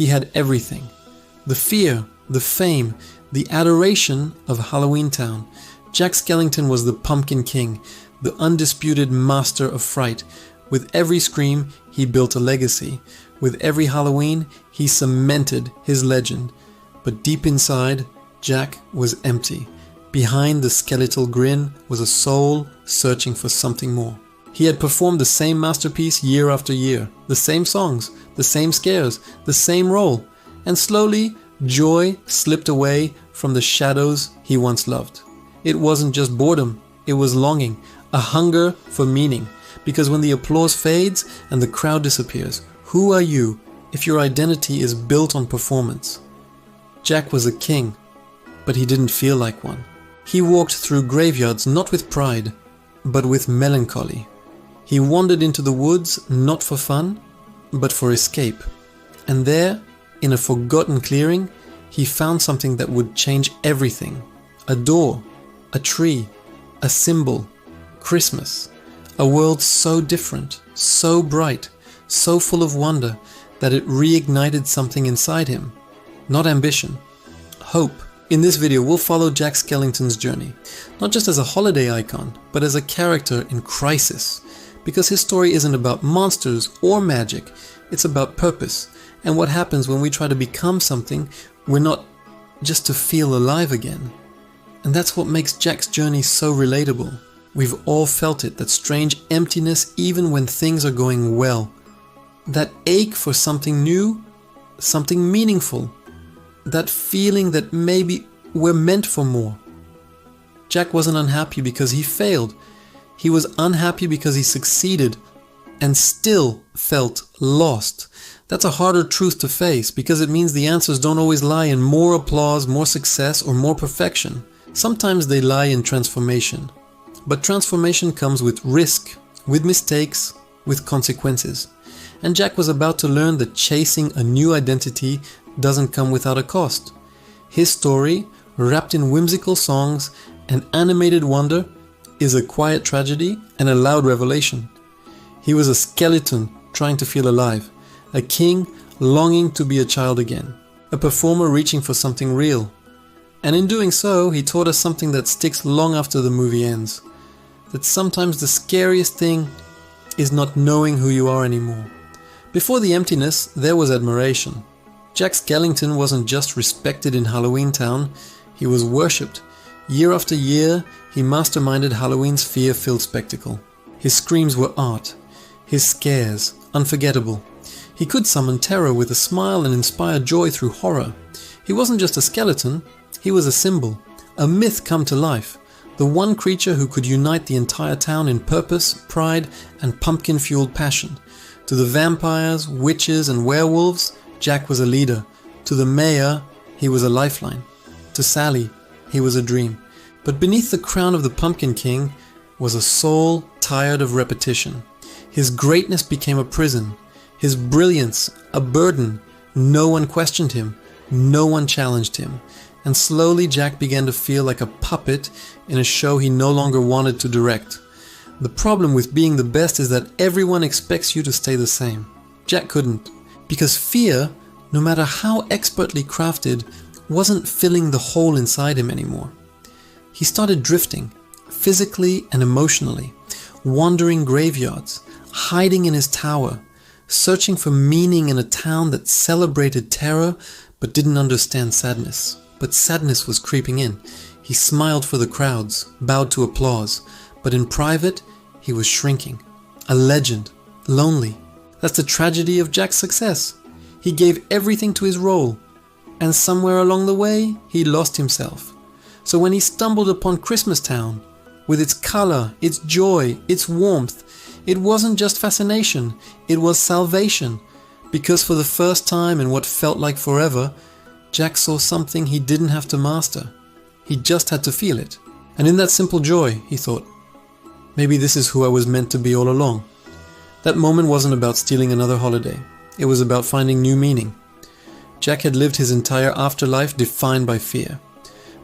He had everything. The fear, the fame, the adoration of Halloween Town. Jack Skellington was the Pumpkin King, the undisputed master of fright. With every scream, he built a legacy. With every Halloween, he cemented his legend. But deep inside, Jack was empty. Behind the skeletal grin was a soul searching for something more. He had performed the same masterpiece year after year, the same songs, the same scares, the same role, and slowly, joy slipped away from the shadows he once loved. It wasn't just boredom, it was longing, a hunger for meaning. Because when the applause fades and the crowd disappears, who are you if your identity is built on performance? Jack was a king, but he didn't feel like one. He walked through graveyards not with pride, but with melancholy. He wandered into the woods not for fun, but for escape. And there, in a forgotten clearing, he found something that would change everything. A door, a tree, a symbol, Christmas. A world so different, so bright, so full of wonder that it reignited something inside him. Not ambition, hope. In this video, we'll follow Jack Skellington's journey, not just as a holiday icon, but as a character in crisis. Because his story isn't about monsters or magic, it's about purpose, and what happens when we try to become something we're not, just to feel alive again. And that's what makes Jack's journey so relatable. We've all felt it, that strange emptiness even when things are going well. That ache for something new, something meaningful. That feeling that maybe we're meant for more. Jack wasn't unhappy because he failed. He was unhappy because he succeeded and still felt lost. That's a harder truth to face because it means the answers don't always lie in more applause, more success, or more perfection. Sometimes they lie in transformation. But transformation comes with risk, with mistakes, with consequences. And Jack was about to learn that chasing a new identity doesn't come without a cost. His story, wrapped in whimsical songs and animated wonder, is a quiet tragedy and a loud revelation. He was a skeleton trying to feel alive, a king longing to be a child again, a performer reaching for something real. And in doing so, he taught us something that sticks long after the movie ends. That sometimes the scariest thing is not knowing who you are anymore. Before the emptiness, there was admiration. Jack Skellington wasn't just respected in Halloween Town, he was worshipped. Year after year, he masterminded Halloween's fear-filled spectacle. His screams were art, his scares unforgettable. He could summon terror with a smile and inspire joy through horror. He wasn't just a skeleton, he was a symbol, a myth come to life. The one creature who could unite the entire town in purpose, pride, and pumpkin-fueled passion. To the vampires, witches, and werewolves, Jack was a leader. To the mayor, he was a lifeline. To Sally, he was a dream. But beneath the crown of the Pumpkin King was a soul tired of repetition. His greatness became a prison. His brilliance, a burden. No one questioned him. No one challenged him. And slowly Jack began to feel like a puppet in a show he no longer wanted to direct. The problem with being the best is that everyone expects you to stay the same. Jack couldn't, because fear, no matter how expertly crafted, wasn't filling the hole inside him anymore. He started drifting, physically and emotionally, wandering graveyards, hiding in his tower, searching for meaning in a town that celebrated terror but didn't understand sadness. But sadness was creeping in. He smiled for the crowds, bowed to applause, but in private, he was shrinking. A legend, lonely. That's the tragedy of Jack's success. He gave everything to his role, and somewhere along the way, he lost himself. So when he stumbled upon Christmas Town, with its color, its joy, its warmth, it wasn't just fascination, it was salvation. Because for the first time in what felt like forever, Jack saw something he didn't have to master. He just had to feel it. And in that simple joy, he thought, maybe this is who I was meant to be all along. That moment wasn't about stealing another holiday. It was about finding new meaning. Jack had lived his entire afterlife defined by fear.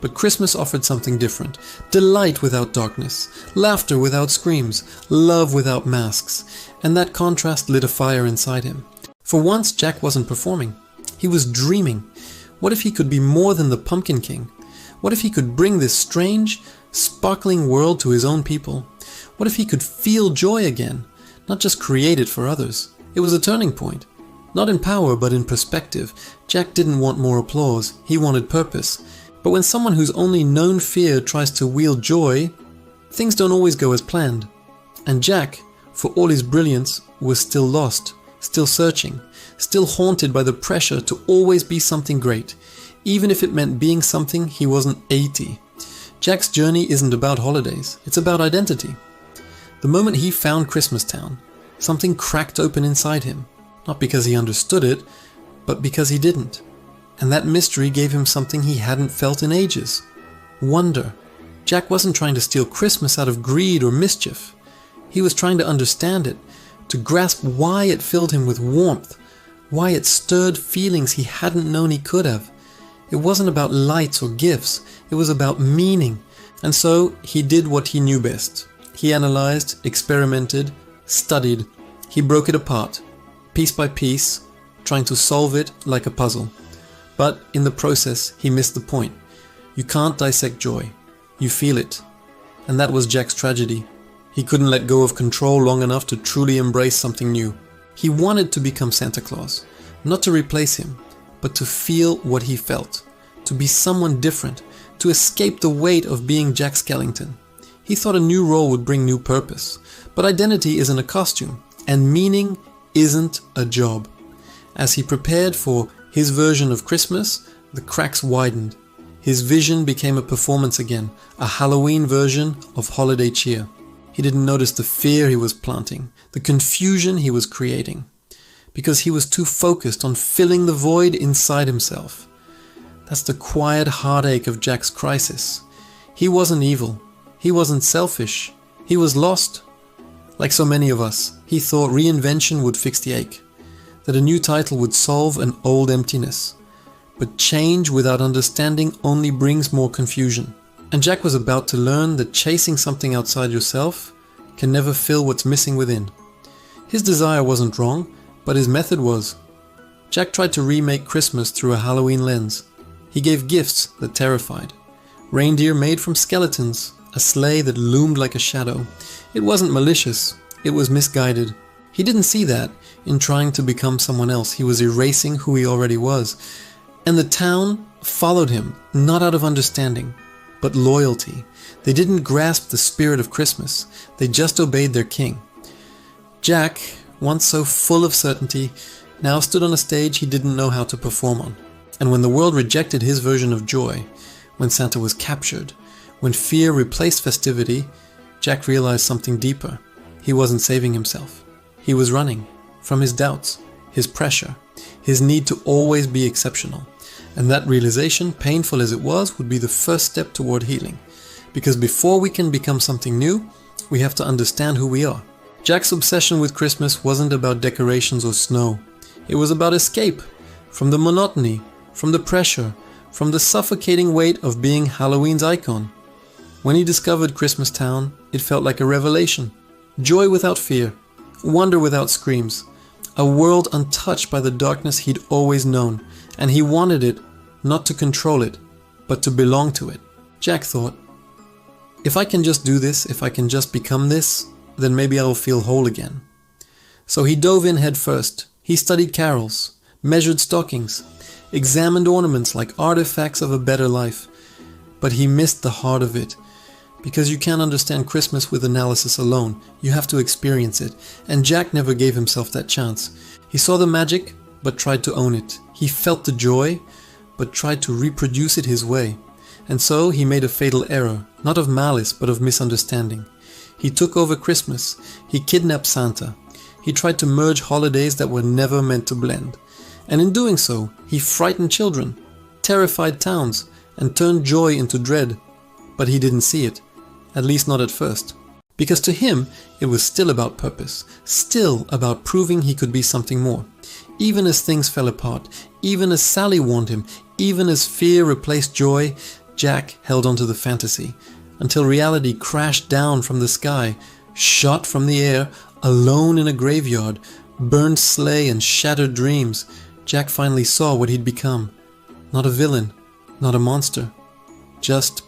But Christmas offered something different. Delight without darkness, laughter without screams, love without masks. And that contrast lit a fire inside him. For once, Jack wasn't performing. He was dreaming. What if he could be more than the Pumpkin King? What if he could bring this strange, sparkling world to his own people? What if he could feel joy again, not just create it for others? It was a turning point. Not in power, but in perspective. Jack didn't want more applause, he wanted purpose. But when someone who's only known fear tries to wield joy, things don't always go as planned. And Jack, for all his brilliance, was still lost, still searching, still haunted by the pressure to always be something great, even if it meant being something he wasn't 80. Jack's journey isn't about holidays, it's about identity. The moment he found Christmastown, something cracked open inside him, not because he understood it, but because he didn't. And that mystery gave him something he hadn't felt in ages: wonder. Jack wasn't trying to steal Christmas out of greed or mischief. He was trying to understand it, to grasp why it filled him with warmth, why it stirred feelings he hadn't known he could have. It wasn't about lights or gifts, it was about meaning. And so he did what he knew best. He analyzed, experimented, studied. He broke it apart, piece by piece, trying to solve it like a puzzle. But in the process, he missed the point. You can't dissect joy. You feel it. And that was Jack's tragedy. He couldn't let go of control long enough to truly embrace something new. He wanted to become Santa Claus, not to replace him, but to feel what he felt, to be someone different, to escape the weight of being Jack Skellington. He thought a new role would bring new purpose, but identity isn't a costume, and meaning isn't a job. As he prepared for his version of Christmas, the cracks widened. His vision became a performance again, a Halloween version of holiday cheer. He didn't notice the fear he was planting, the confusion he was creating, because he was too focused on filling the void inside himself. That's the quiet heartache of Jack's crisis. He wasn't evil. He wasn't selfish. He was lost. Like so many of us, he thought reinvention would fix the ache, that a new title would solve an old emptiness. But change without understanding only brings more confusion. And Jack was about to learn that chasing something outside yourself can never fill what's missing within. His desire wasn't wrong, but his method was. Jack tried to remake Christmas through a Halloween lens. He gave gifts that terrified. Reindeer made from skeletons, a sleigh that loomed like a shadow. It wasn't malicious, it was misguided. He didn't see that in trying to become someone else. He was erasing who he already was. And the town followed him, not out of understanding, but loyalty. They didn't grasp the spirit of Christmas. They just obeyed their king. Jack, once so full of certainty, now stood on a stage he didn't know how to perform on. And when the world rejected his version of joy, when Santa was captured, when fear replaced festivity, Jack realized something deeper. He wasn't saving himself. He was running from his doubts, his pressure, his need to always be exceptional. And that realization, painful as it was, would be the first step toward healing. Because before we can become something new, we have to understand who we are. Jack's obsession with Christmas wasn't about decorations or snow. It was about escape from the monotony, from the pressure, from the suffocating weight of being Halloween's icon. When he discovered Christmastown, it felt like a revelation. Joy without fear, wonder without screams, a world untouched by the darkness he'd always known. And he wanted it, not to control it, but to belong to it. Jack thought, if I can just do this, if I can just become this, then maybe I'll feel whole again. So he dove in head first. He studied carols, measured stockings, examined ornaments like artifacts of a better life. But he missed the heart of it. Because you can't understand Christmas with analysis alone. You have to experience it. And Jack never gave himself that chance. He saw the magic, but tried to own it. He felt the joy, but tried to reproduce it his way. And so he made a fatal error, not of malice, but of misunderstanding. He took over Christmas. He kidnapped Santa. He tried to merge holidays that were never meant to blend. And in doing so, he frightened children, terrified towns, and turned joy into dread. But he didn't see it, at least not at first. Because to him, it was still about purpose, still about proving he could be something more. Even as things fell apart, even as Sally warned him, even as fear replaced joy, Jack held on to the fantasy, until reality crashed down from the sky, shot from the air, alone in a graveyard, burned sleigh and shattered dreams. Jack finally saw what he'd become. Not a villain, not a monster, just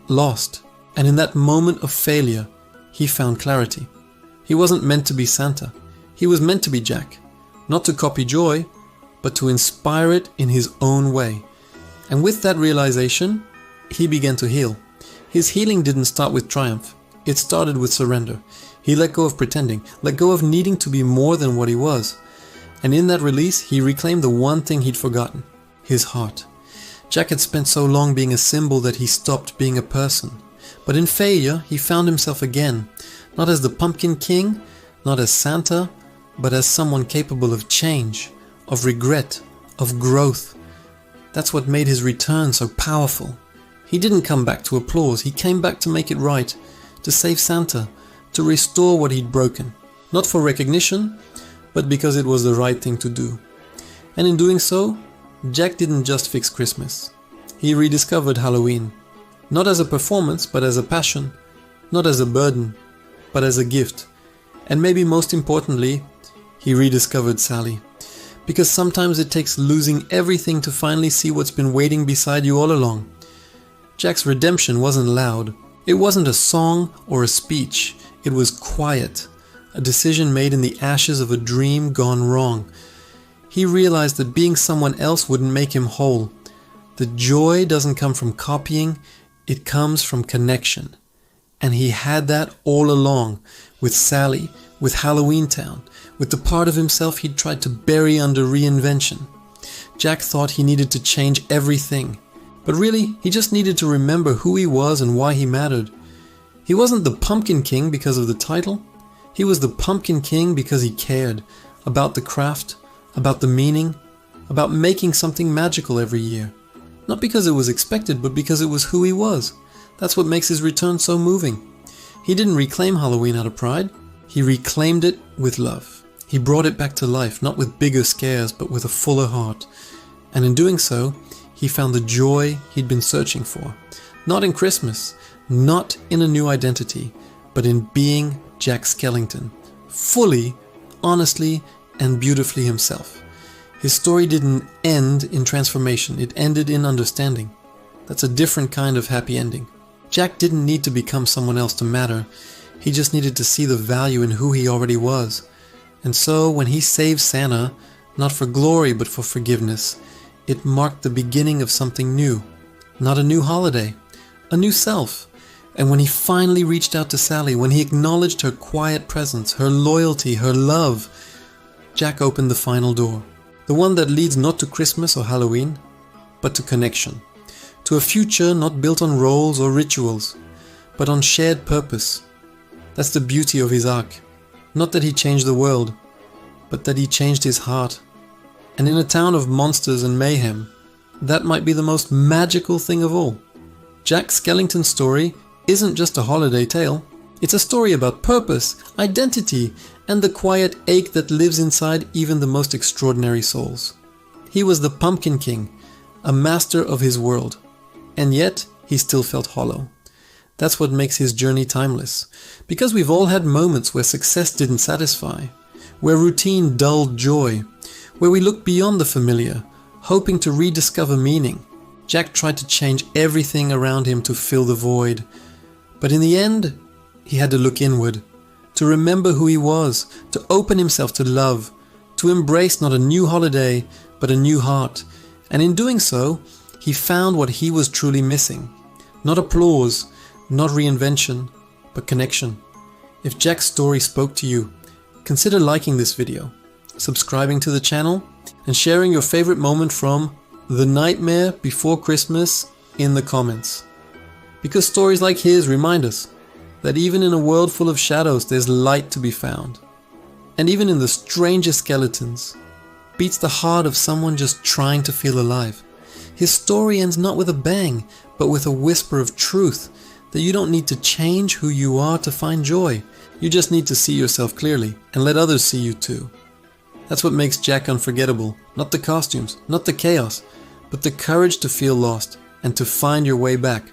lost. And in that moment of failure, he found clarity. He wasn't meant to be Santa. He was meant to be Jack. Not to copy joy, but to inspire it in his own way. And with that realization, he began to heal. His healing didn't start with triumph. It started with surrender. He let go of pretending, let go of needing to be more than what he was. And in that release, he reclaimed the one thing he'd forgotten, his heart. Jack had spent so long being a symbol that he stopped being a person. But in failure, he found himself again, not as the Pumpkin King, not as Santa, but as someone capable of change, of regret, of growth. That's what made his return so powerful. He didn't come back to applause, he came back to make it right, to save Santa, to restore what he'd broken. Not for recognition, but because it was the right thing to do. And in doing so, Jack didn't just fix Christmas. He rediscovered Halloween. Not as a performance, but as a passion. Not as a burden, but as a gift. And maybe most importantly, he rediscovered Sally. Because sometimes it takes losing everything to finally see what's been waiting beside you all along. Jack's redemption wasn't loud. It wasn't a song or a speech. It was quiet. A decision made in the ashes of a dream gone wrong. He realized that being someone else wouldn't make him whole. The joy doesn't come from copying, it comes from connection. And he had that all along, with Sally, with Halloween Town, with the part of himself he'd tried to bury under reinvention. Jack thought he needed to change everything, but really, he just needed to remember who he was and why he mattered. He wasn't the Pumpkin King because of the title. He was the Pumpkin King because he cared about the craft, about the meaning, about making something magical every year. Not because it was expected, but because it was who he was. That's what makes his return so moving. He didn't reclaim Halloween out of pride. He reclaimed it with love. He brought it back to life, not with bigger scares, but with a fuller heart. And in doing so, he found the joy he'd been searching for. Not in Christmas, not in a new identity, but in being Jack Skellington, fully, honestly, and beautifully himself. His story didn't end in transformation, it ended in understanding. That's a different kind of happy ending. Jack didn't need to become someone else to matter, he just needed to see the value in who he already was. And so when he saved Santa, not for glory but for forgiveness, it marked the beginning of something new. Not a new holiday, a new self. And when he finally reached out to Sally, when he acknowledged her quiet presence, her loyalty, her love, Jack opened the final door. The one that leads not to Christmas or Halloween, but to connection. To a future not built on roles or rituals, but on shared purpose. That's the beauty of his arc. Not that he changed the world, but that he changed his heart. And in a town of monsters and mayhem, that might be the most magical thing of all. Jack Skellington's story isn't just a holiday tale. It's a story about purpose, identity, and the quiet ache that lives inside even the most extraordinary souls. He was the Pumpkin King, a master of his world, and yet he still felt hollow. That's what makes his journey timeless, because we've all had moments where success didn't satisfy, where routine dulled joy, where we looked beyond the familiar, hoping to rediscover meaning. Jack tried to change everything around him to fill the void, but in the end, he had to look inward, to remember who he was, to open himself to love, to embrace not a new holiday, but a new heart. And in doing so, he found what he was truly missing. Not applause, not reinvention, but connection. If Jack's story spoke to you, consider liking this video, subscribing to the channel, and sharing your favorite moment from The Nightmare Before Christmas in the comments. Because stories like his remind us that even in a world full of shadows, there's light to be found. And even in the strangest skeletons, beats the heart of someone just trying to feel alive. His story ends not with a bang, but with a whisper of truth, that you don't need to change who you are to find joy. You just need to see yourself clearly and let others see you too. That's what makes Jack unforgettable. Not the costumes, not the chaos, but the courage to feel lost and to find your way back.